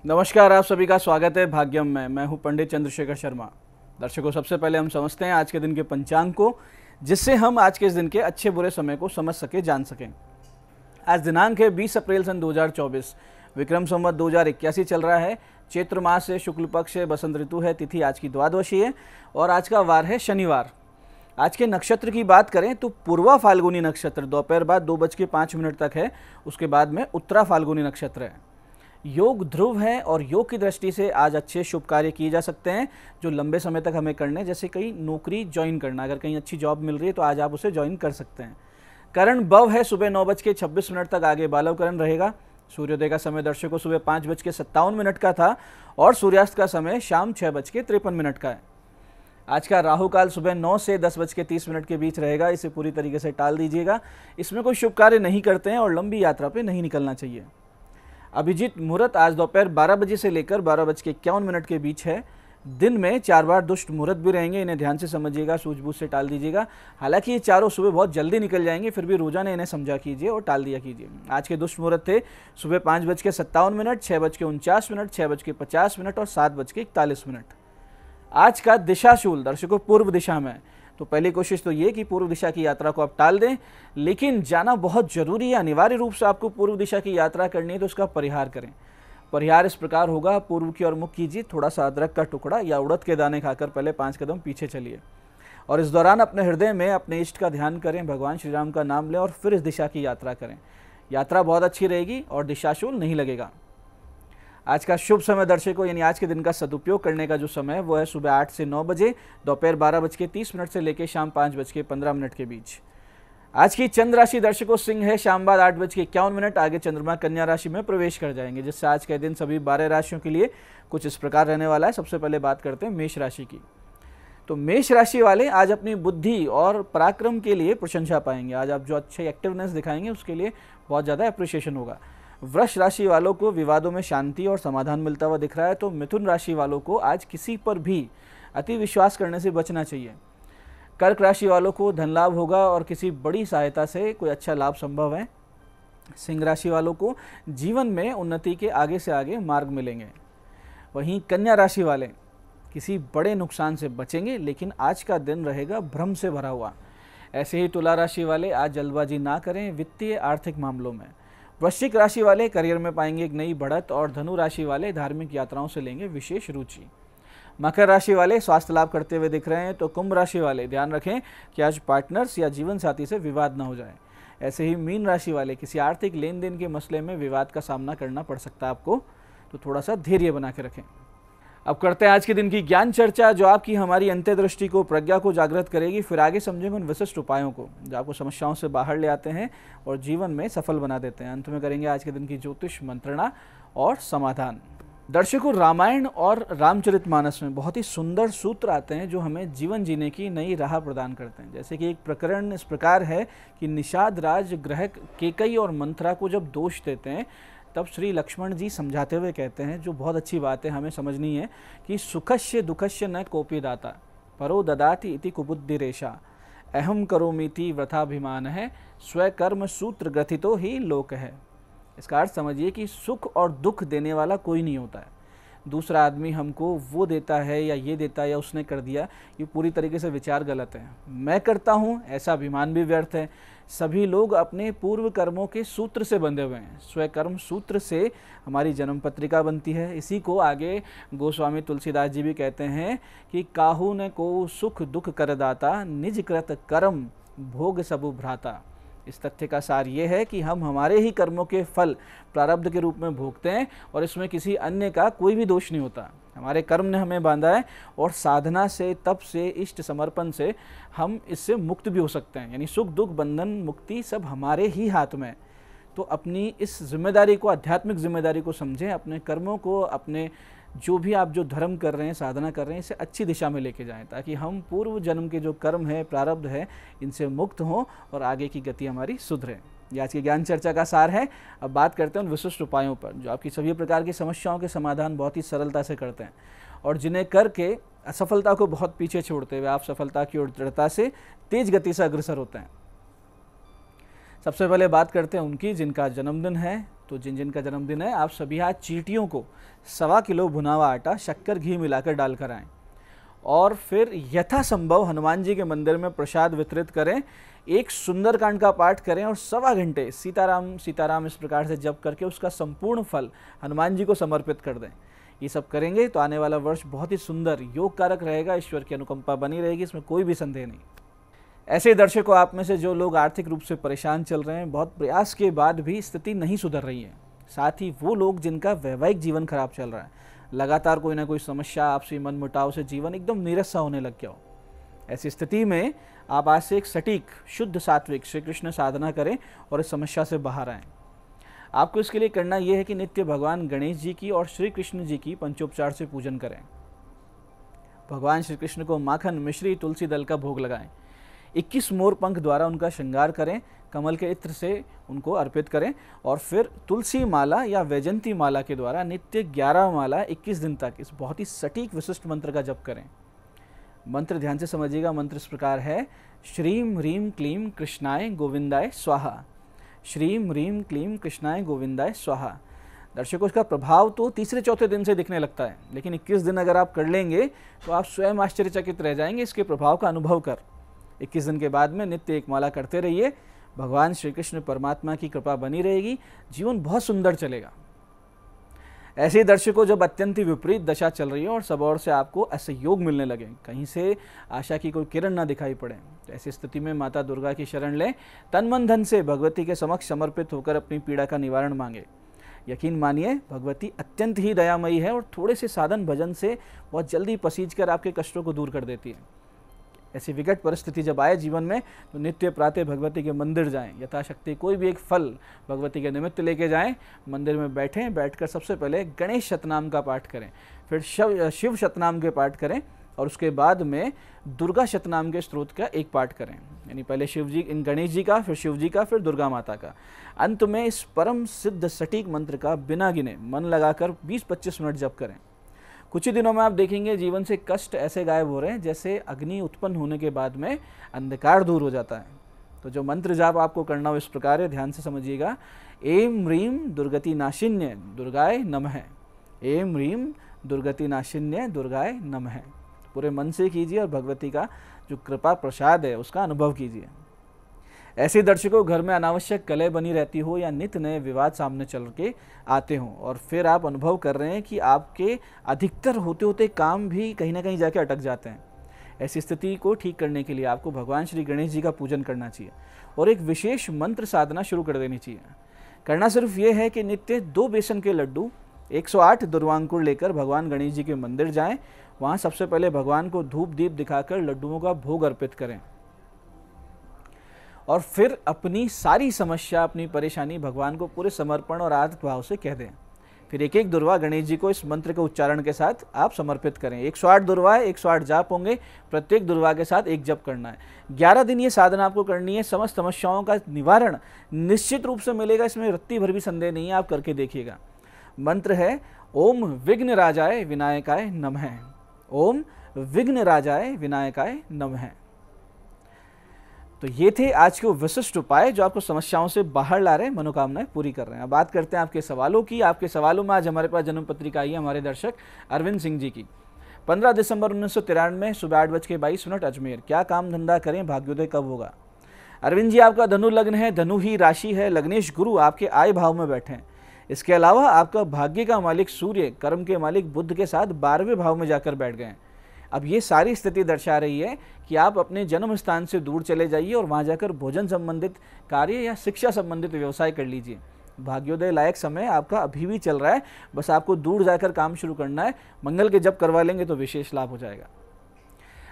नमस्कार, आप सभी का स्वागत है भाग्यम में। मैं हूं पंडित चंद्रशेखर शर्मा। दर्शकों, सबसे पहले हम समझते हैं आज के दिन के पंचांग को, जिससे हम आज के इस दिन के अच्छे बुरे समय को समझ सके, जान सकें। आज दिनांक है 20 अप्रैल सन 2024। विक्रम संवत 2081 चल रहा है। चैत्र मास है, शुक्ल पक्ष है, बसंत ऋतु है, तिथि आज की द्वादशी है और आज का वार है शनिवार। आज के नक्षत्र की बात करें तो पूर्वा फाल्गुनी नक्षत्र दोपहर बाद 2:05 तक है। उसके बाद में उत्तरा फाल्गुनी नक्षत्र है। योग ध्रुव है और योग की दृष्टि से आज अच्छे शुभ कार्य किए जा सकते हैं जो लंबे समय तक हमें करने, जैसे कहीं नौकरी ज्वाइन करना। अगर कहीं अच्छी जॉब मिल रही है तो आज आप उसे ज्वाइन कर सकते हैं। करण बव है, सुबह 9:26 तक आगे बालव करण रहेगा। सूर्योदय का समय दर्शकों सुबह 5:57 का था और सूर्यास्त का समय शाम 6:53 का है। आज का राहु काल सुबह 9 से 10:30 के बीच रहेगा। इसे पूरी तरीके से टाल दीजिएगा। इसमें कोई शुभ कार्य नहीं करते हैं और लंबी यात्रा पे नहीं निकलना चाहिए। अभिजीत मुहूर्त आज दोपहर 12 बजे से लेकर 12:51 के बीच है। दिन में 4 बार दुष्ट मुहूर्त भी रहेंगे, इन्हें ध्यान से समझिएगा, सूझबूझ से टाल दीजिएगा। हालांकि ये चारों सुबह बहुत जल्दी निकल जाएंगे, फिर भी रोजाना इन्हें समझा कीजिए और टाल दिया कीजिए। आज के दुष्ट मुहूर्त थे सुबह 5:57, 6:49, 6:50 और 7:41। आज का दिशाशूल दर्शकों पूर्व दिशा में, तो पहली कोशिश तो ये कि पूर्व दिशा की यात्रा को आप टाल दें, लेकिन जाना बहुत जरूरी है, अनिवार्य रूप से आपको पूर्व दिशा की यात्रा करनी है तो उसका परिहार करें। परिहार इस प्रकार होगा, पूर्व की ओर मुख कीजिए, थोड़ा सा अदरक का टुकड़ा या उड़द के दाने खाकर पहले 5 कदम पीछे चलिए और इस दौरान अपने हृदय में अपने इष्ट का ध्यान करें, भगवान श्री राम का नाम लें और फिर इस दिशा की यात्रा करें। यात्रा बहुत अच्छी रहेगी और दिशाशूल नहीं लगेगा। आज का शुभ समय दर्शकों, यानी आज के दिन का सदुपयोग करने का जो समय है वो है सुबह 8 से 9 बजे, दोपहर 12:30 से लेकर शाम 5:15 के बीच। आज की चंद्र राशि दर्शकों सिंह है। शाम बाद 8:51 आगे चंद्रमा कन्या राशि में प्रवेश कर जाएंगे, जिससे आज के दिन सभी 12 राशियों के लिए कुछ इस प्रकार रहने वाला है। सबसे पहले बात करते हैं मेष राशि की। तो मेष राशि वाले आज अपनी बुद्धि और पराक्रम के लिए प्रशंसा पाएंगे। आज आप जो अच्छे एक्टिवनेस दिखाएंगे उसके लिए बहुत ज़्यादा अप्रिशिएशन होगा। वृष राशि वालों को विवादों में शांति और समाधान मिलता हुआ दिख रहा है। तो मिथुन राशि वालों को आज किसी पर भी अति विश्वास करने से बचना चाहिए। कर्क राशि वालों को धन लाभ होगा और किसी बड़ी सहायता से कोई अच्छा लाभ संभव है। सिंह राशि वालों को जीवन में उन्नति के आगे से आगे मार्ग मिलेंगे। वहीं कन्या राशि वाले किसी बड़े नुकसान से बचेंगे, लेकिन आज का दिन रहेगा भ्रम से भरा हुआ। ऐसे ही तुला राशि वाले आज जल्दबाजी ना करें वित्तीय आर्थिक मामलों में। वृश्चिक राशि वाले करियर में पाएंगे एक नई बढ़त और धनु राशि वाले धार्मिक यात्राओं से लेंगे विशेष रुचि। मकर राशि वाले स्वास्थ्य लाभ करते हुए दिख रहे हैं। तो कुंभ राशि वाले ध्यान रखें कि आज पार्टनर्स या जीवन साथी से विवाद न हो जाए। ऐसे ही मीन राशि वाले किसी आर्थिक लेन देन के मसले में विवाद का सामना करना पड़ सकता है आपको, तो थोड़ा सा धैर्य बना के रखें। अब करते हैं आज के दिन की ज्ञान चर्चा, जो आपकी हमारी अंतर्दृष्टि को, प्रज्ञा को जागृत करेगी। फिर आगे समझेंगे उन विशिष्ट उपायों को जो आपको समस्याओं से बाहर ले आते हैं और जीवन में सफल बना देते हैं। अंत में करेंगे आज के दिन की ज्योतिष मंत्रणा और समाधान। दर्शकों, रामायण और रामचरितमानस में बहुत ही सुंदर सूत्र आते हैं जो हमें जीवन जीने की नई राह प्रदान करते हैं। जैसे कि एक प्रकरण इस प्रकार है कि निषाद राज ग्रह केकई और मंथरा को जब दोष देते हैं, तब श्री लक्ष्मण जी समझाते हुए कहते हैं, जो बहुत अच्छी बात है हमें समझनी है, कि सुखस्य दुखस्य न कोपी दाता परो ददाति इति कुबुद्धि रेशा अहम करोमीति व्रथाभिमान है स्वकर्म सूत्र ग्रथितो ही लोक है। इसका अर्थ समझिए कि सुख और दुख देने वाला कोई नहीं होता है। दूसरा आदमी हमको वो देता है या ये देता है या उसने कर दिया, ये पूरी तरीके से विचार गलत है। मैं करता हूँ ऐसा अभिमान भी व्यर्थ है। सभी लोग अपने पूर्व कर्मों के सूत्र से बंधे हुए हैं। स्वकर्म सूत्र से हमारी जन्म पत्रिका बनती है। इसी को आगे गोस्वामी तुलसीदास जी भी कहते हैं कि काहू न को सुख दुख करदाता निज कृत कर्म भोग सबु भ्राता। इस तथ्य का सार ये है कि हम हमारे ही कर्मों के फल प्रारब्ध के रूप में भोगते हैं और इसमें किसी अन्य का कोई भी दोष नहीं होता। हमारे कर्म ने हमें बांधा है और साधना से, तप से, इष्ट समर्पण से हम इससे मुक्त भी हो सकते हैं। यानी सुख दुख बंधन मुक्ति सब हमारे ही हाथ में। तो अपनी इस जिम्मेदारी को, आध्यात्मिक जिम्मेदारी को समझें। अपने कर्मों को, अपने जो भी आप जो धर्म कर रहे हैं, साधना कर रहे हैं, इसे अच्छी दिशा में लेके जाएं, ताकि हम पूर्व जन्म के जो कर्म है, प्रारब्ध है, इनसे मुक्त हों और आगे की गति हमारी सुधरे। ये आज की ज्ञान चर्चा का सार है। अब बात करते हैं उन विशिष्ट उपायों पर जो आपकी सभी प्रकार की समस्याओं के समाधान बहुत ही सरलता से करते हैं और जिन्हें करके असफलता को बहुत पीछे छोड़ते हुए आप सफलता की ओर दृढ़ता से तेज गति से अग्रसर होते हैं। सबसे पहले बात करते हैं उनकी जिनका जन्मदिन है। तो जिनका जन्मदिन है, आप सभी आज चींटियों को 1.25 किलो भुना हुआ आटा शक्कर घी मिलाकर डालकर आएँ और फिर यथासंभव हनुमान जी के मंदिर में प्रसाद वितरित करें, एक सुंदरकांड का पाठ करें और 1.25 घंटे सीताराम सीताराम इस प्रकार से जप करके उसका संपूर्ण फल हनुमान जी को समर्पित कर दें। ये सब करेंगे तो आने वाला वर्ष बहुत ही सुंदर योग कारक रहेगा, ईश्वर की अनुकंपा बनी रहेगी, इसमें कोई भी संदेह नहीं। ऐसे दर्शकों, आप में से जो लोग आर्थिक रूप से परेशान चल रहे हैं, बहुत प्रयास के बाद भी स्थिति नहीं सुधर रही है, साथ ही वो लोग जिनका वैवाहिक जीवन खराब चल रहा है, लगातार कोई ना कोई समस्या, आपसी मनमुटाव से जीवन एकदम नीरस सा होने लग गया हो, ऐसी स्थिति में आप आज से एक सटीक शुद्ध सात्विक श्री कृष्ण साधना करें और इस समस्या से बाहर आएँ। आपको इसके लिए करना यह है कि नित्य भगवान गणेश जी की और श्री कृष्ण जी की पंचोपचार से पूजन करें। भगवान श्री कृष्ण को माखन, मिश्री, तुलसी दल का भोग लगाएं। 21 मोर पंख द्वारा उनका श्रृंगार करें, कमल के इत्र से उनको अर्पित करें और फिर तुलसी माला या वैजंती माला के द्वारा नित्य 11 माला 21 दिन तक इस बहुत ही सटीक विशिष्ट मंत्र का जप करें। मंत्र ध्यान से समझिएगा। मंत्र इस प्रकार है, श्रीम ह्रीम क्लीम कृष्णाय गोविंदाय स्वाहा। श्रीम ह्रीम क्लीम कृष्णाय गोविंदाय स्वाहा। दर्शकों, इसका प्रभाव तो तीसरे चौथे दिन से दिखने लगता है, लेकिन 21 दिन अगर आप कर लेंगे तो आप स्वयं आश्चर्यचकित रह जाएंगे इसके प्रभाव का अनुभव कर। 21 दिन के बाद में नित्य एक माला करते रहिए, भगवान श्री कृष्ण परमात्मा की कृपा बनी रहेगी, जीवन बहुत सुंदर चलेगा। ऐसे ही दर्शकों, जब अत्यंत ही विपरीत दशा चल रही है और सब ओर से आपको असहयोग मिलने लगे, कहीं से आशा की कोई किरण ना दिखाई पड़े, तो ऐसी स्थिति में माता दुर्गा की शरण लें, तन मन धन से भगवती के समक्ष समर्पित होकर अपनी पीड़ा का निवारण मांगे। यकीन मानिए, भगवती अत्यंत ही दयामयी है और थोड़े से साधन भजन से बहुत जल्दी पसीज कर आपके कष्टों को दूर कर देती है। ऐसी विकट परिस्थिति जब आए जीवन में, तो नित्य प्रातः भगवती के मंदिर जाएं, यथाशक्ति कोई भी एक फल भगवती के निमित्त लेके जाएं, मंदिर में बैठें, बैठकर सबसे पहले गणेश शतनाम का पाठ करें, फिर शिव शतनाम के पाठ करें और उसके बाद में दुर्गा शतनाम के स्त्रोत का एक पाठ करें। यानी पहले शिव जी, गणेश जी का, फिर शिव जी का, फिर दुर्गा माता का। अंत में इस परम सिद्ध सटीक मंत्र का बिना गिने मन लगाकर 20-25 मिनट जप करें। कुछ ही दिनों में आप देखेंगे जीवन से कष्ट ऐसे गायब हो रहे हैं जैसे अग्नि उत्पन्न होने के बाद में अंधकार दूर हो जाता है। तो जो मंत्र जाप आपको करना हो इस प्रकार है, ध्यान से समझिएगा। एम ह्रीम दुर्गति नाशिन्य दुर्गाय नमः। एम ह्रीम दुर्गति नाशिन्य दुर्गाय नमः। पूरे मन से कीजिए और भगवती का जो कृपा प्रसाद है उसका अनुभव कीजिए। ऐसे दर्शकों, घर में अनावश्यक कलह बनी रहती हो या नित्य नए विवाद सामने चल के आते हों और फिर आप अनुभव कर रहे हैं कि आपके अधिकतर होते होते काम भी कहीं ना कहीं जाके अटक जाते हैं, ऐसी स्थिति को ठीक करने के लिए आपको भगवान श्री गणेश जी का पूजन करना चाहिए और एक विशेष मंत्र साधना शुरू कर देनी चाहिए। करना सिर्फ ये है कि नित्य 2 बेसन के लड्डू 108 दुर्वांकुर लेकर भगवान गणेश जी के मंदिर जाएं, वहाँ सबसे पहले भगवान को धूप दीप दिखाकर लड्डुओं का भोग अर्पित करें और फिर अपनी सारी समस्या, अपनी परेशानी भगवान को पूरे समर्पण और आदत भाव से कह दें। फिर एक एक दुर्वा गणेश जी को इस मंत्र के उच्चारण के साथ आप समर्पित करें। 108 दुर्वाएं, 108 जाप होंगे, प्रत्येक दुर्वा के साथ एक जप करना है। 11 दिन ये साधना आपको करनी है। समस्त समस्याओं का निवारण निश्चित रूप से मिलेगा, इसमें रत्ती भर भी संदेह नहीं है, आप करके देखिएगा। मंत्र है ओम विघ्न राजाय विनायकाय नमः। ओम विघ्न राजाय विनायकाय नमः। तो ये थे आज के विशिष्ट उपाय जो आपको समस्याओं से बाहर ला रहे हैं, मनोकामनाएं पूरी कर रहे हैं। अब बात करते हैं आपके सवालों की। आपके सवालों में आज हमारे पास जन्म पत्रिका आई है हमारे दर्शक अरविंद सिंह जी की। 15 दिसंबर 1993 सुबह 8:22 अजमेर। क्या काम धंधा करें, भाग्योदय कब होगा? अरविंद जी, आपका धनु लग्न है, धनु ही राशि है, लग्नेश गुरु आपके आय भाव में बैठे हैं। इसके अलावा आपका भाग्य का मालिक सूर्य कर्म के मालिक बुध के साथ 12वें भाव में जाकर बैठ गए हैं। अब ये सारी स्थिति दर्शा रही है कि आप अपने जन्म स्थान से दूर चले जाइए और वहाँ जाकर भोजन संबंधित कार्य या शिक्षा संबंधित व्यवसाय कर लीजिए। भाग्योदय लायक समय आपका अभी भी चल रहा है, बस आपको दूर जाकर काम शुरू करना है। मंगल के जप करवा लेंगे तो विशेष लाभ हो जाएगा।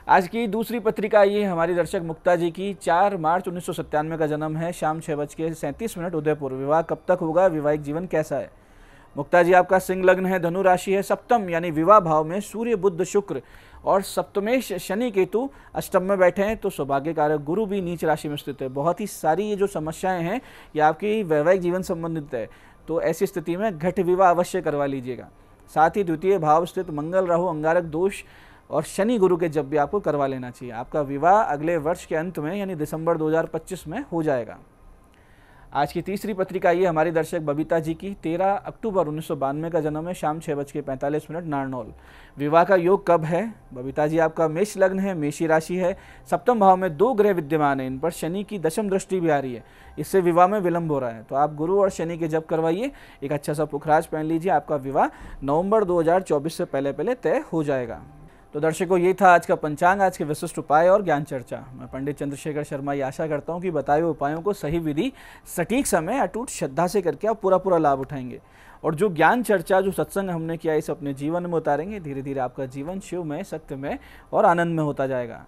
आज की दूसरी पत्रिका ये हमारी दर्शक मुक्ता जी की। 4 मार्च 1997 का जन्म है, शाम 6:37 उदयपुर। विवाह कब तक होगा, वैवाहिक जीवन कैसा है? मुक्ता जी, आपका सिंह लग्न है, धनु राशि है, सप्तम यानी विवाह भाव में सूर्य बुध शुक्र और सप्तमेश शनि केतु अष्टम में बैठे हैं, तो सौभाग्य कारक गुरु भी नीच राशि में स्थित है। बहुत ही सारी ये जो समस्याएं हैं ये आपकी वैवाहिक जीवन संबंधित है, तो ऐसी स्थिति में घट विवाह अवश्य करवा लीजिएगा। साथ ही द्वितीय भाव स्थित मंगल राहु अंगारक दोष और शनि गुरु के जब भी आपको करवा लेना चाहिए। आपका विवाह अगले वर्ष के अंत में यानी दिसंबर 2025 में हो जाएगा। आज की तीसरी पत्रिका ये हमारी दर्शक बबीता जी की 13 अक्टूबर 1992 का जन्म है, शाम 6:45 नारनौल। विवाह का योग कब है? बबीता जी आपका मेष लग्न है, मेषी राशि है, सप्तम भाव में 2 ग्रह विद्यमान है, इन पर शनि की दशम दृष्टि भी आ रही है, इससे विवाह में विलंब हो रहा है। तो आप गुरु और शनि के जप करवाइए, एक अच्छा सा पुखराज पहन लीजिए, आपका विवाह नवंबर 2024 से पहले पहले तय हो जाएगा। तो दर्शकों, ये था आज का पंचांग, आज के विशिष्ट उपाय और ज्ञान चर्चा। मैं पंडित चंद्रशेखर शर्मा ये आशा करता हूँ कि बताए हुए उपायों को सही विधि, सटीक समय, अटूट श्रद्धा से करके आप पूरा लाभ उठाएंगे और जो ज्ञान चर्चा, जो सत्संग हमने किया, इसे अपने जीवन में उतारेंगे। धीरे धीरे आपका जीवन शिवमय, सत्यमय और आनंद में होता जाएगा।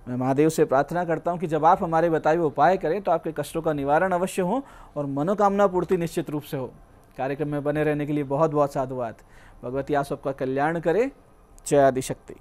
मैं महादेव से प्रार्थना करता हूँ कि जब आप हमारे बताए हुए उपाय करें तो आपके कष्टों का निवारण अवश्य हो और मनोकामना पूर्ति निश्चित रूप से हो। कार्यक्रम में बने रहने के लिए बहुत बहुत साधुवाद। भगवती आप सबका कल्याण करे। जय आदिशक्ति।